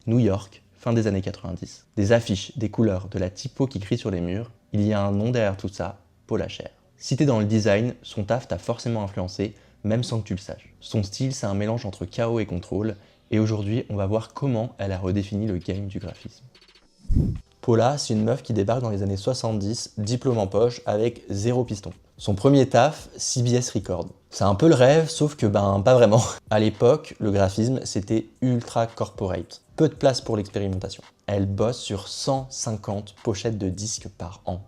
New York, fin des années 90. Des affiches, des couleurs, de la typo qui crie sur les murs. Il y a un nom derrière tout ça, Paula Scher. Si t'es dans le design, son taf t'a forcément influencé, même sans que tu le saches. Son style, c'est un mélange entre chaos et contrôle, et aujourd'hui, on va voir comment elle a redéfini le game du graphisme. Paula, c'est une meuf qui débarque dans les années 70, diplôme en poche, avec 0 piston. Son premier taf, CBS Records. C'est un peu le rêve, sauf que pas vraiment. À l'époque, le graphisme, c'était ultra corporate. Peu de place pour l'expérimentation. Elle bosse sur 150 pochettes de disques par an.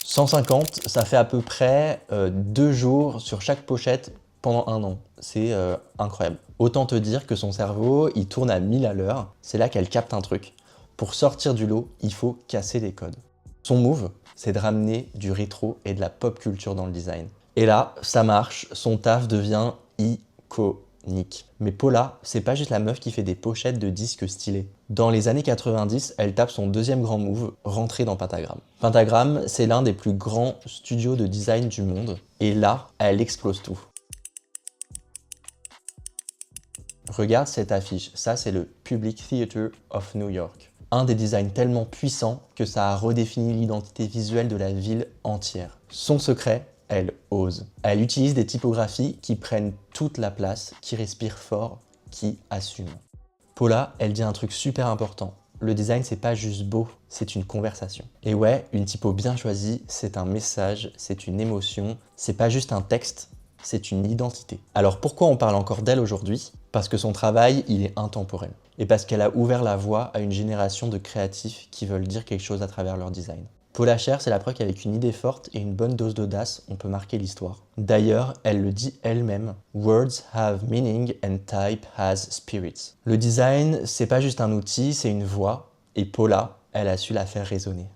150, ça fait à peu près 2 jours sur chaque pochette pendant un an. C'est incroyable. Autant te dire que son cerveau, il tourne à 1000 à l'heure. C'est là qu'elle capte un truc. Pour sortir du lot, il faut casser les codes. Son move, c'est de ramener du rétro et de la pop culture dans le design. Et là, ça marche, son taf devient iconique. Mais Paula, c'est pas juste la meuf qui fait des pochettes de disques stylés. Dans les années 90, elle tape son deuxième grand move, rentrer dans Pentagram. Pentagram, c'est l'un des plus grands studios de design du monde. Et là, elle explose tout. Regarde cette affiche, ça c'est le Public Theater of New York. Un des designs tellement puissants que ça a redéfini l'identité visuelle de la ville entière. Son secret, elle ose. Elle utilise des typographies qui prennent toute la place, qui respirent fort, qui assument. Paula, elle dit un truc super important. Le design, c'est pas juste beau, c'est une conversation. Et ouais, une typo bien choisie, c'est un message, c'est une émotion, c'est pas juste un texte, c'est une identité. Alors pourquoi on parle encore d'elle aujourd'hui? Parce que son travail, il est intemporel. Et parce qu'elle a ouvert la voie à une génération de créatifs qui veulent dire quelque chose à travers leur design. Paula Scher, c'est la preuve qu'avec une idée forte et une bonne dose d'audace, on peut marquer l'histoire. D'ailleurs, elle le dit elle-même, « Words have meaning and type has spirits ». Le design, c'est pas juste un outil, c'est une voix. Et Paula, elle a su la faire résonner.